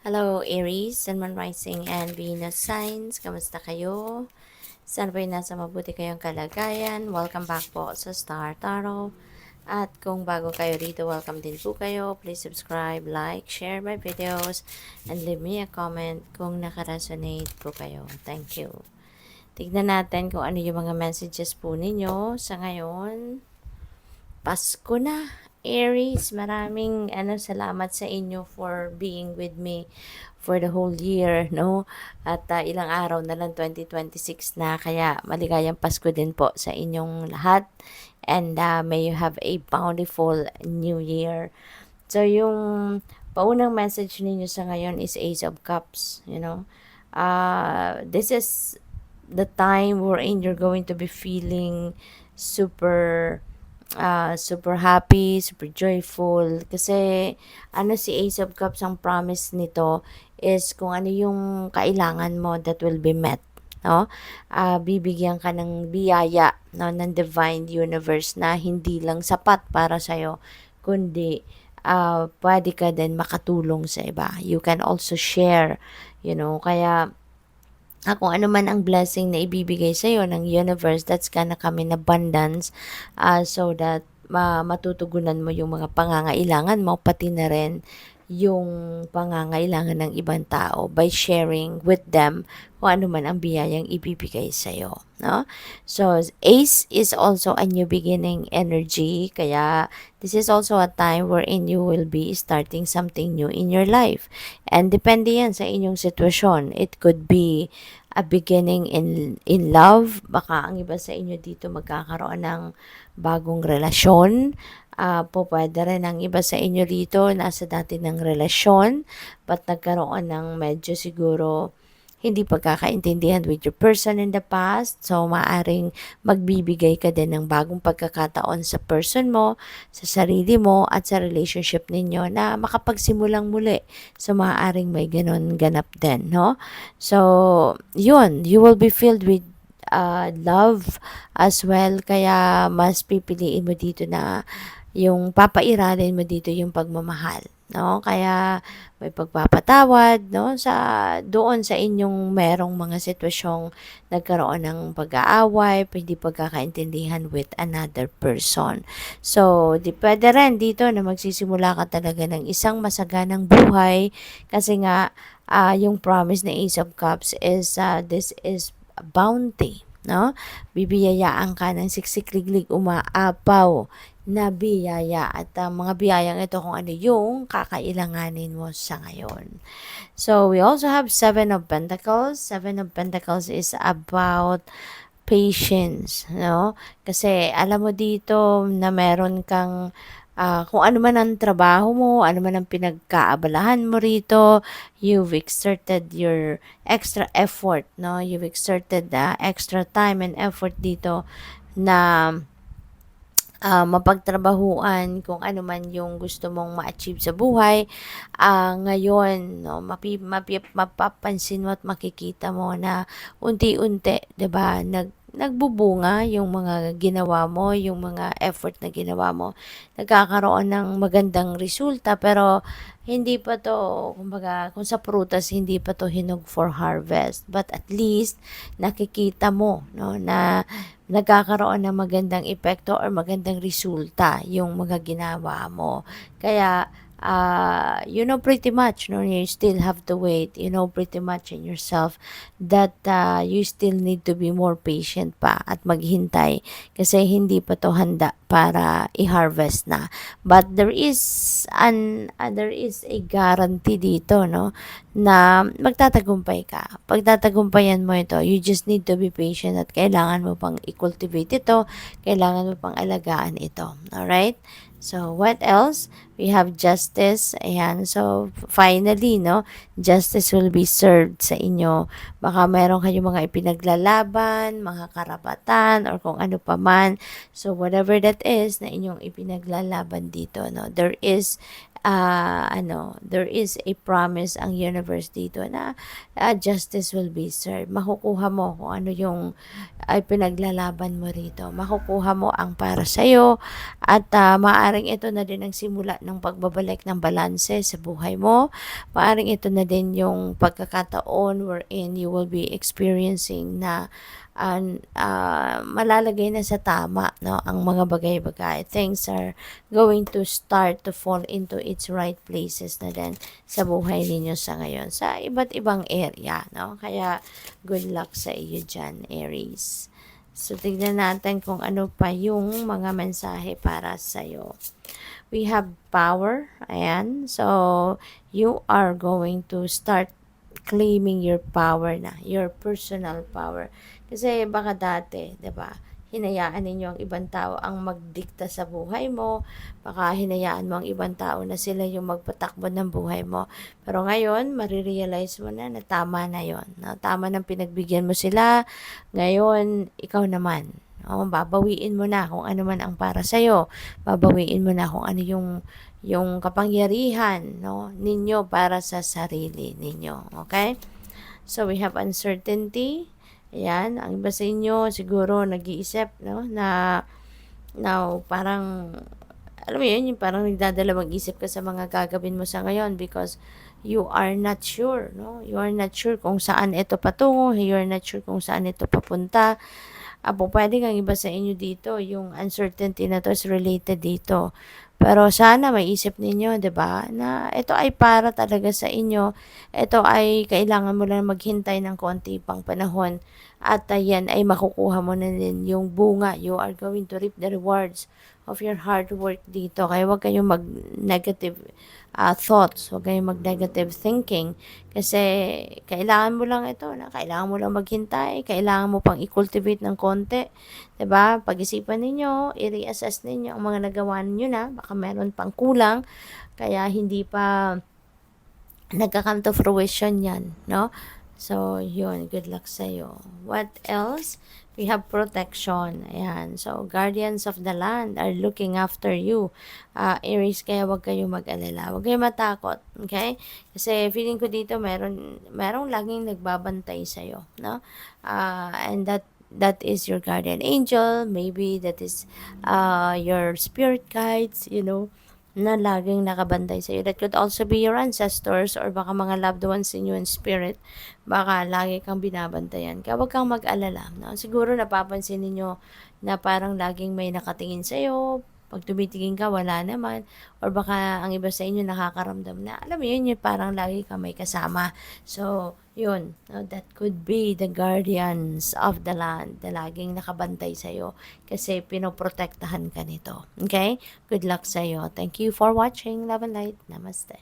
Hello Aries, Sun, Moon, Rising, and Venus signs. Kamusta kayo? Sana po nasa mabuti kayong kalagayan. Welcome back po sa Star Tarot. At kung bago kayo rito, welcome din po kayo. Please subscribe, like, share my videos, and leave me a comment kung nakaresonate po kayo. Thank you. Tignan natin kung ano yung mga messages po ninyo sa ngayon. Pasko na, Aries. Maraming salamat sa inyo for being with me for the whole year, no? At ilang araw na lang 2026 na, kaya maligayang Pasko din po sa inyong lahat. And may you have a bountiful new year. So, yung paunang message ninyo sa ngayon is Ace of Cups, you know. This is the time wherein you're going to be feeling super super happy, super joyful. Kasi, si Ace of Cups, ang promise nito is kung ano yung kailangan mo that will be met. No? Bibigyan ka ng biyaya, no, ng divine universe na hindi lang sapat para sa'yo, kundi pwede ka din makatulong sa iba. You can also share, kaya kung ano man ang blessing na ibibigay sa iyo ng universe, that's gonna come in abundance, so that matutugunan mo yung mga pangangailangan mo, pati na rin yung pangangailangan ng ibang tao by sharing with them kung ano man ang biyayang ibibigay sa iyo, no? So, Ace is also a new beginning energy, kaya this is also a time wherein you will be starting something new in your life. And depende yan sa inyong sitwasyon. It could be a beginning in love. Baka ang iba sa inyo dito magkakaroon ng bagong relasyon. Pwede rin ang iba sa inyo dito nasa dati ng relasyon, but nagkaroon ng medyo siguro hindi pagkakaintindihan with your person in the past. So, maaring magbibigay ka din ng bagong pagkakataon sa person mo, sa sarili mo, at sa relationship ninyo na makapagsimulang muli. So, maaring may ganun ganap din, no? So, yun, you will be filled with love as well. Kaya, mas pipiliin mo dito na yung papairalin mo dito yung pagmamahal, no? Kaya may pagpapatawad, no, doon sa inyong merong mga sitwasyong nagkaroon ng pag-aaway, hindi pagkakaintindihan with another person. So, pwede rin dito na magsisimula ka talaga ng isang masaganang buhay, kasi nga yung promise na Ace of Cups is this is bounty, no? Bibiyayaan ka ng siksik-liglig, umaapaw na biyaya, at mga biyayang ito kung ano yung kakailanganin mo sa ngayon. So, we also have Seven of Pentacles. Seven of Pentacles is about patience, no? Kasi alam mo dito na meron kang kung ano man ang trabaho mo, ano man ang pinagkaabalahan mo rito, you've exerted your extra effort, no? You've exerted extra time and effort dito na mapagtrabahuan kung ano man yung gusto mong ma-achieve sa buhay. Ngayon, no, mapapansin mo at makikita mo na unti-unti, 'di ba, nagbubunga yung mga ginawa mo, yung mga effort na ginawa mo. Nagkakaroon ng magandang resulta, pero hindi pa to, kumbaga, kung sa prutas, hindi pa to hinog for harvest. But at least, nakikita mo, no, na nagkakaroon ng magandang epekto or magandang resulta yung mga ginawa mo. Kaya, you know pretty much, no, you still have to wait. You know pretty much in yourself that you still need to be more patient pa at maghintay, kasi hindi pa to handa para i-harvest na. But there is a guarantee dito, no, na magtatagumpay ka. Pagtatagumpayan mo ito, you just need to be patient, at kailangan mo pang i-cultivate ito, kailangan mo pang alagaan ito. Alright? So, what else? We have justice. Ayan. So, finally, no, justice will be served sa inyo. Baka meron kayong mga ipinaglalaban, mga karapatan, or kung ano pa man. So, whatever that is na inyong ipinaglalaban dito, no, there is there is a promise ang universe dito na justice will be served. Makukuha mo kung ano yung ay pinaglalaban mo rito. Makukuha mo ang para sa'yo at maaring ito na din ang simula ng pagbabalik ng balanse sa buhay mo. Maaring ito na din yung pagkakataon wherein you will be experiencing na malalagay na sa tama, no, ang mga bagay-bagay. Things are going to start to fall into its right places na din sa buhay ninyo sa ngayon sa iba't ibang area, no. Kaya good luck sa iyo dyan, Aries. So tignan natin kung ano pa yung mga mensahe para sa iyo. We have power. Ayan. So you are going to start claiming your power na, your personal power. Kasi baka dati, 'di ba? Hinayaan ninyo ang ibang tao ang magdikta sa buhay mo. Baka hinayaan mo ang ibang tao na sila yung magpatakbo ng buhay mo. Pero ngayon, marirealize mo na tama na yon. Na tama nang pinagbigyan mo sila. Ngayon, ikaw naman. Babawiin mo na kung ano man ang para sa'yo. Babawiin mo na kung ano yung kapangyarihan, no, ninyo para sa sarili ninyo. Okay? So, we have uncertainty. Ayan, ang iba sa inyo siguro nag-iisip, no, na parang, alam mo yun, yung parang nagdadalawang isip ka sa mga gagawin mo sa ngayon because you are not sure, no? You are not sure kung saan ito patungo, you are not sure kung saan ito papunta. Pwede kang iba sa inyo dito, yung uncertainty na to is related dito. Pero sana maisip ninyo, 'di ba, na ito ay para talaga sa inyo. Ito ay kailangan mo lang maghintay ng konti pang panahon at yan ay makukuha mo na din yung bunga. You are going to reap the rewards of your hard work dito. Kaya huwag kayong mag-negative thoughts, huwag kayong mag-negative thinking. Kasi kailangan mo lang ito, na kailangan mo lang maghintay, kailangan mo pang i-cultivate ng konti. 'Di ba? Pag-isipan ninyo, i-reassess ninyo ang mga nagawa niyo na, baka meron pang kulang, kaya hindi pa nagka-come to fruition yan, no? So, yun, good luck sa'yo. What else? We have protection. Ayan. So, guardians of the land are looking after you. Aries, kaya wag kayong mag-alala. Wag kayong matakot. Okay? Kasi feeling ko dito merong laging nagbabantay sa'yo, no? And that is your guardian angel. Maybe that is your spirit guides, na laging nakabantay sa iyo. That could also be your ancestors or baka mga loved ones in you in spirit. Baka lagi kang binabantayan. Kaya huwag kang mag-alala. No? Siguro napapansin ninyo na parang laging may nakatingin sa iyo. Pag tumitingin ka, wala naman. Or baka ang iba sa inyo nakakaramdam na, alam mo yun, yung parang lagi ka may kasama. So, yun. No, that could be the guardians of the land na laging nakabantay sa'yo kasi pinoprotektahan ka nito. Okay? Good luck sa'yo. Thank you for watching. Love and light. Namaste.